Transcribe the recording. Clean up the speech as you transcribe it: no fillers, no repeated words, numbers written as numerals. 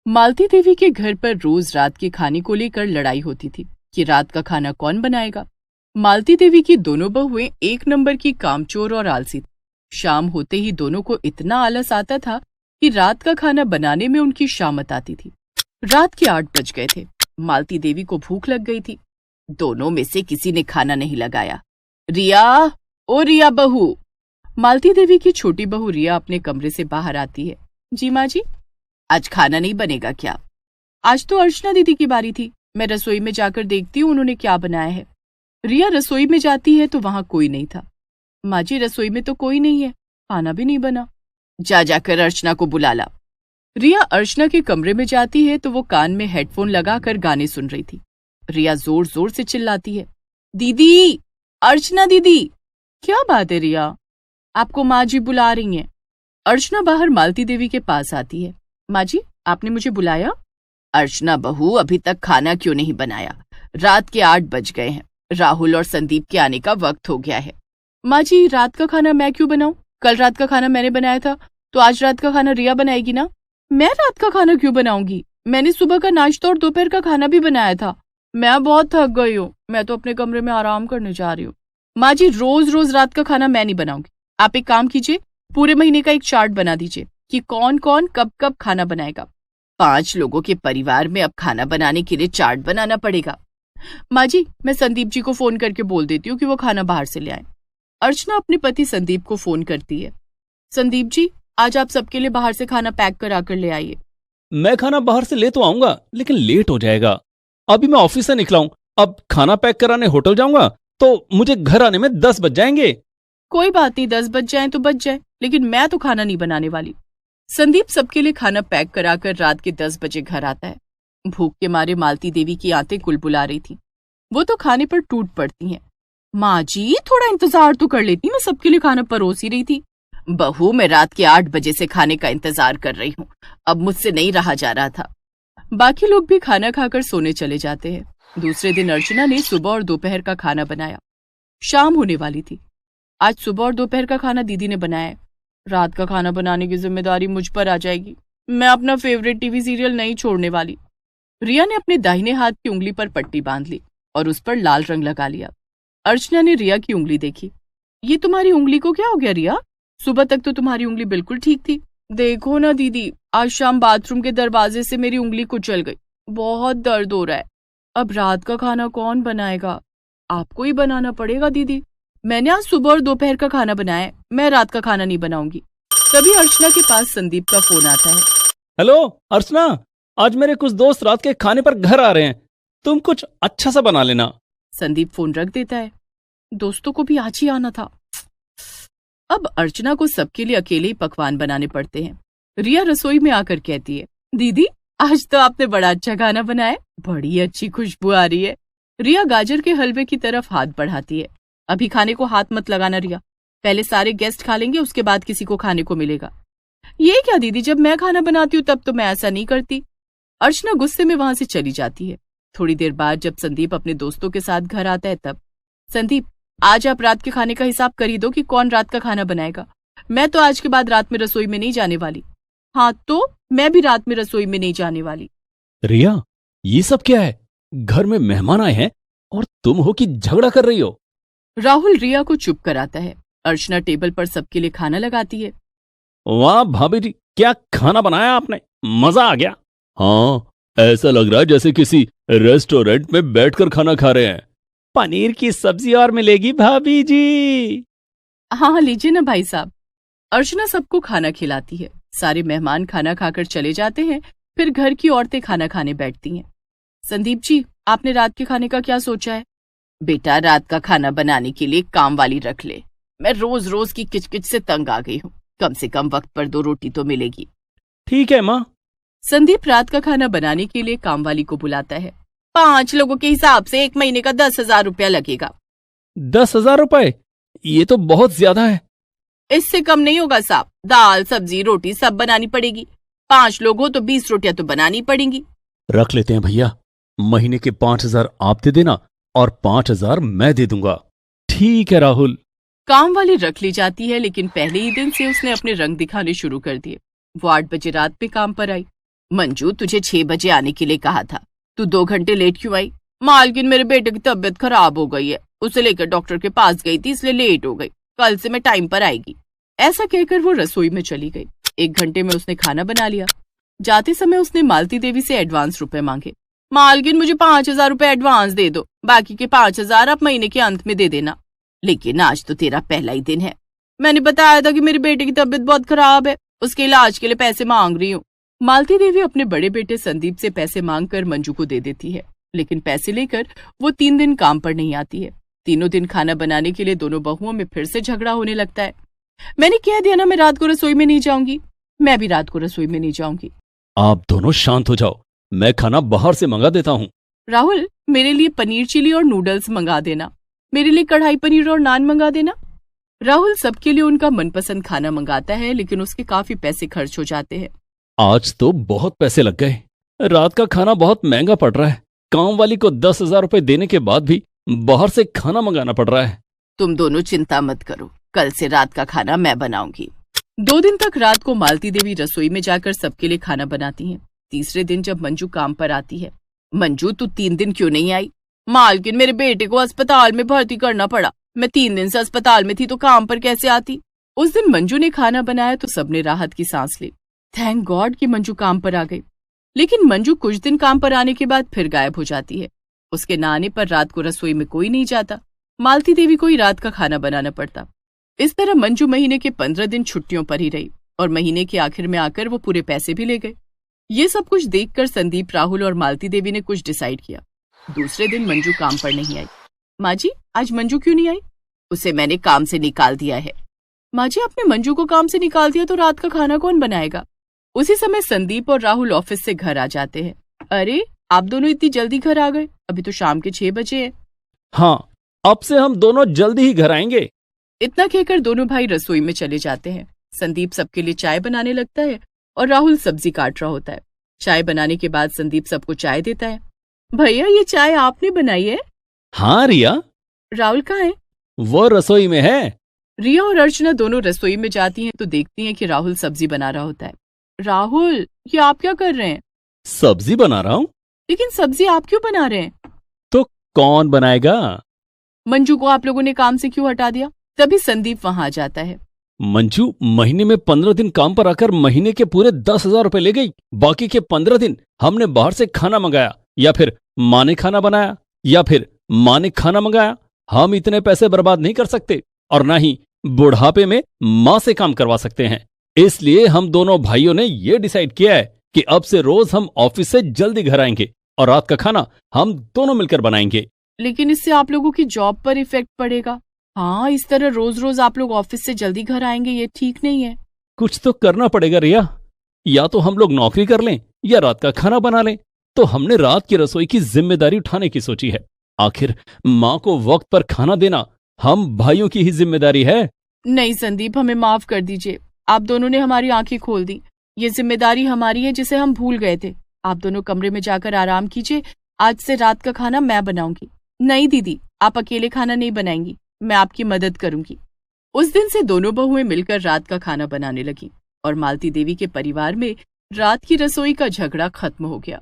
मालती देवी के घर पर रोज रात के खाने को लेकर लड़ाई होती थी कि रात का खाना कौन बनाएगा। मालती देवी की दोनों बहुएं एक नंबर की कामचोर और आलसी थी। शाम होते ही दोनों को इतना आलस आता था कि रात का खाना बनाने में उनकी शामत आती थी। रात के 8 बज गए थे। मालती देवी को भूख लग गई थी। दोनों में से किसी ने खाना नहीं लगाया। रिया, ओ रिया बहू। मालती देवी की छोटी बहू रिया अपने कमरे से बाहर आती है। जी माँ जी। आज खाना नहीं बनेगा क्या? आज तो अर्चना दीदी की बारी थी। मैं रसोई में जाकर देखती हूँ उन्होंने क्या बनाया है। रिया रसोई में जाती है तो वहां कोई नहीं था। माँ जी, रसोई में तो कोई नहीं है, खाना भी नहीं बना। जाकर अर्चना को बुला ला। रिया अर्चना के कमरे में जाती है तो वो कान में हेडफोन लगाकर गाने सुन रही थी। रिया जोर जोर से चिल्लाती है, दीदी, अर्चना दीदी। क्या बात है रिया? आपको माँ जी बुला रही हैं। अर्चना बाहर मालती देवी के पास आती है। माँ जी, आपने मुझे बुलाया? अर्चना बहू, अभी तक खाना क्यों नहीं बनाया? रात के 8 बज गए हैं। राहुल और संदीप के आने का वक्त हो गया है। माँ जी, रात का खाना मैं क्यों बनाऊं? कल रात का खाना मैंने बनाया था, तो आज रात का खाना रिया बनाएगी ना। मैं रात का खाना क्यों बनाऊंगी? मैंने सुबह का नाश्ता और दोपहर का खाना भी बनाया था। मैं बहुत थक गई हूँ, मैं तो अपने कमरे में आराम करने जा रही हूँ। माँ जी, रोज रोज रात का खाना मैं नहीं बनाऊंगी। आप एक काम कीजिए, पूरे महीने का एक चार्ट बना दीजिए कि कौन कौन कब कब खाना बनाएगा। 5 लोगों के परिवार में अब खाना बनाने के लिए चार्ट बनाना पड़ेगा। माँ जी, मैं संदीप जी को फोन करके बोल देती हूँ कि वो खाना बाहर से ले आए। अर्चना अपने पति संदीप को फोन करती है। संदीप जी, आज आप सबके लिए बाहर से खाना पैक करा कर ले आइए। मैं खाना बाहर से ले तो आऊंगा, लेकिन लेट हो जाएगा। अभी मैं ऑफिस से निकला हूं, अब खाना पैक कराने होटल जाऊंगा तो मुझे घर आने में 10 बज जाएंगे। कोई बात नहीं, 10 बज जाए तो बज जाए, लेकिन मैं तो खाना नहीं बनाने वाली। संदीप सबके लिए खाना पैक कराकर रात के 10 बजे घर आता है। भूख के मारे मालती देवी की आंतें कुलबुला रही थी। वो तो खाने पर टूट पड़ती हैं। माँ जी, थोड़ा इंतजार तो कर लेती, मैं सबके लिए खाना परोस ही रही थी। बहू, मैं रात के 8 बजे से खाने का इंतजार कर रही हूँ, अब मुझसे नहीं रहा जा रहा था। बाकी लोग भी खाना खाकर सोने चले जाते हैं। दूसरे दिन अर्चना ने सुबह और दोपहर का खाना बनाया। शाम होने वाली थी। आज सुबह और दोपहर का खाना दीदी ने बनाया है। रात का खाना बनाने की जिम्मेदारी मुझ पर आ जाएगी। मैं अपना फेवरेट टीवी सीरियल नहीं छोड़ने वाली। रिया ने अपने दाहिने हाथ की उंगली पर पट्टी बांध ली और उस पर लाल रंग लगा लिया। अर्चना ने रिया की उंगली देखी। ये तुम्हारी उंगली को क्या हो गया रिया? सुबह तक तो तुम्हारी उंगली बिल्कुल ठीक थी। देखो ना दीदी, आज शाम बाथरूम के दरवाजे से मेरी उंगली कुचल गई। बहुत दर्द हो रहा है। अब रात का खाना कौन बनाएगा? आपको ही बनाना पड़ेगा दीदी। मैंने आज सुबह और दोपहर का खाना बनाया है, मैं रात का खाना नहीं बनाऊंगी। तभी अर्चना के पास संदीप का फोन आता है। हेलो अर्चना, आज मेरे कुछ दोस्त रात के खाने पर घर आ रहे हैं, तुम कुछ अच्छा सा बना लेना। संदीप फोन रख देता है। दोस्तों को भी आज ही आना था। अब अर्चना को सबके लिए अकेले ही पकवान बनाने पड़ते हैं। रिया रसोई में आकर कहती है, दीदी, आज तो आपने बड़ा अच्छा खाना बनाया, बड़ी अच्छी खुशबू आ रही है। रिया गाजर के हलवे की तरफ हाथ बढ़ाती है। अभी खाने को हाथ मत लगाना रिया, पहले सारे गेस्ट खा लेंगे, उसके बाद किसी को खाने को मिलेगा। ये क्या दीदी, जब मैं खाना बनाती हूँ तब तो मैं ऐसा नहीं करती। अर्चना गुस्से में वहां से चली जाती है। थोड़ी देर बाद जब संदीप अपने दोस्तों के साथ घर आता है तब, संदीप, आज आप रात के खाने का हिसाब कर ही दो कि कौन रात का खाना बनाएगा। मैं तो आज के बाद रात में रसोई में नहीं जाने वाली। हाँ, तो मैं भी रात में रसोई में नहीं जाने वाली। रिया, ये सब क्या है? घर में मेहमान आए हैं और तुम हो कि झगड़ा कर रही हो? राहुल रिया को चुप कराता है। अर्चना टेबल पर सबके लिए खाना लगाती है। वाह भाभी जी, क्या खाना बनाया आपने, मजा आ गया। हाँ, ऐसा लग रहा है जैसे किसी रेस्टोरेंट में बैठकर खाना खा रहे हैं। पनीर की सब्जी और मिलेगी भाभी जी। हाँ, लीजिए ना भाई साहब। अर्चना सबको खाना खिलाती है। सारे मेहमान खाना खाकर चले जाते हैं। फिर घर की औरतें खाना खाने बैठती हैं। संदीप जी, आपने रात के खाने का क्या सोचा है? बेटा, रात का खाना बनाने के लिए काम वाली रख ले। मैं रोज रोज की किचकिच से तंग आ गई हूँ। कम से कम वक्त पर 2 रोटी तो मिलेगी। ठीक है माँ। संदीप रात का खाना बनाने के लिए काम वाली को बुलाता है। 5 लोगों के हिसाब से 1 महीने का 10,000 रुपया लगेगा। 10,000 रुपए? ये तो बहुत ज्यादा है। इससे कम नहीं होगा साहब। दाल, सब्जी, रोटी सब बनानी पड़ेगी। 5 लोग हो तो 20 रोटियां तो बनानी पड़ेंगी। रख लेते हैं भैया, महीने के 5,000 आप दे देना और 5,000 मैं दे दूंगा। ठीक है राहुल। काम वाली रख ली जाती है, लेकिन पहले ही दिन से उसने अपने रंग दिखाने शुरू कर दिए। वो 8 बजे रात पे काम पर आई। मंजू, तुझे 6 बजे आने के लिए कहा था, तू 2 घंटे लेट क्यों आई? मालकिन, मेरे बेटे की तबीयत खराब हो गई है, उसे लेकर डॉक्टर के पास गई थी, इसलिए लेट हो गई। कल से मैं टाइम पर आएगी। ऐसा कहकर वो रसोई में चली गई। 1 घंटे में उसने खाना बना लिया। जाते समय उसने मालती देवी से एडवांस रुपए मांगे। मालकिन, मुझे 5,000 रुपए एडवांस दे दो, बाकी के 5,000 आप महीने के अंत में दे देना। लेकिन आज तो तेरा पहला ही दिन है। मैंने बताया था कि मेरे बेटे की तबीयत बहुत खराब है, उसके इलाज के लिए पैसे मांग रही हूँ। मालती देवी अपने बड़े बेटे संदीप से पैसे मांगकर मंजू को दे देती है, लेकिन पैसे लेकर वो 3 दिन काम पर नहीं आती है। तीनों दिन खाना बनाने के लिए दोनों बहुओं में फिर से झगड़ा होने लगता है। मैंने कह दिया ना, मैं रात को रसोई में नहीं जाऊंगी। मैं भी रात को रसोई में नहीं जाऊंगी। आप दोनों शांत हो जाओ, मैं खाना बाहर से मंगा देता हूँ। राहुल, मेरे लिए पनीर चिली और नूडल्स मंगा देना। मेरे लिए कढ़ाई पनीर और नान मंगा देना। राहुल सबके लिए उनका मनपसंद खाना मंगाता है, लेकिन उसके काफी पैसे खर्च हो जाते हैं। आज तो बहुत पैसे लग गए। रात का खाना बहुत महंगा पड़ रहा है। काम वाली को 10,000 रुपए देने के बाद भी बाहर से खाना मंगाना पड़ रहा है। तुम दोनों चिंता मत करो, कल से रात का खाना मैं बनाऊंगी। 2 दिन तक रात को मालती देवी रसोई में जाकर सबके लिए खाना बनाती हैं। तीसरे दिन जब मंजू काम पर आती है, मंजू, तू 3 दिन क्यों नहीं आई? मालकिन, मेरे बेटे को अस्पताल में भर्ती करना पड़ा। मैं 3 दिन से अस्पताल में थी, तो काम पर कैसे आती? उस दिन मंजू ने खाना बनाया तो सबने राहत की सांस ली। थैंक गॉड कि मंजू काम पर आ गई। लेकिन मंजू कुछ दिन काम पर आने के बाद फिर गायब हो जाती है। उसके न आने पर रात को रसोई में कोई नहीं जाता। मालती देवी को ही रात का खाना बनाना पड़ता। इस तरह मंजू महीने के 15 दिन छुट्टियों पर ही रही और महीने के आखिर में आकर वो पूरे पैसे भी ले गए। ये सब कुछ देखकर संदीप, राहुल और मालती देवी ने कुछ डिसाइड किया। दूसरे दिन मंजू काम पर नहीं आई। माँ जी, आज मंजू क्यों नहीं आई? उसे मैंने काम से निकाल दिया है। माँ जी, आपने मंजू को काम से निकाल दिया तो रात का खाना कौन बनाएगा? उसी समय संदीप और राहुल ऑफिस से घर आ जाते हैं। अरे, आप दोनों इतनी जल्दी घर आ गए? अभी तो शाम के 6 बजे हैं। हाँ, अब से हम दोनों जल्दी ही घर आएंगे। इतना कहकर दोनों भाई रसोई में चले जाते हैं। संदीप सबके लिए चाय बनाने लगता है और राहुल सब्जी काट रहा होता है। चाय बनाने के बाद संदीप सबको चाय देता है। भैया, ये चाय आपने बनाई है? हाँ रिया। राहुल कहाँ है? वो रसोई में है। रिया और अर्चना दोनों रसोई में जाती हैं तो देखती हैं कि राहुल सब्जी बना रहा होता है। राहुल, ये आप क्या कर रहे हैं? सब्जी बना रहा हूँ। लेकिन सब्जी आप क्यों बना रहे हैं? तो कौन बनाएगा? मंजू को आप लोगों ने काम से क्यों हटा दिया? तभी संदीप वहां आ जाता है। मंजू महीने में 15 दिन काम पर आकर महीने के पूरे 10,000 रुपए ले गई। बाकी के 15 दिन हमने बाहर से खाना मंगाया, या फिर माँ ने खाना बनाया, या फिर माँ ने खाना मंगाया। हम इतने पैसे बर्बाद नहीं कर सकते, और ना ही बुढ़ापे में माँ से काम करवा सकते हैं। इसलिए हम दोनों भाइयों ने ये डिसाइड किया है कि अब से रोज हम ऑफिस से जल्दी घर आएंगे और रात का खाना हम दोनों मिलकर बनाएंगे। लेकिन इससे आप लोगों की जॉब पर इफेक्ट पड़ेगा। हाँ, इस तरह रोज रोज आप लोग ऑफिस से जल्दी घर आएंगे, ये ठीक नहीं है। कुछ तो करना पड़ेगा रिया। या तो हम लोग नौकरी कर लें या रात का खाना बना लें। तो हमने रात की रसोई की जिम्मेदारी उठाने की सोची है। आखिर माँ को वक्त पर खाना देना हम भाइयों की ही जिम्मेदारी है। नहीं संदीप, हमें माफ कर दीजिए। आप दोनों ने हमारी आंखें खोल दी। ये जिम्मेदारी हमारी है जिसे हम भूल गए थे। आप दोनों कमरे में जाकर आराम कीजिए। आज से रात का खाना मैं बनाऊंगी। नहीं दीदी, आप अकेले खाना नहीं बनाएंगी, मैं आपकी मदद करूंगी। उस दिन से दोनों बहुएं मिलकर रात का खाना बनाने लगी और मालती देवी के परिवार में रात की रसोई का झगड़ा खत्म हो गया।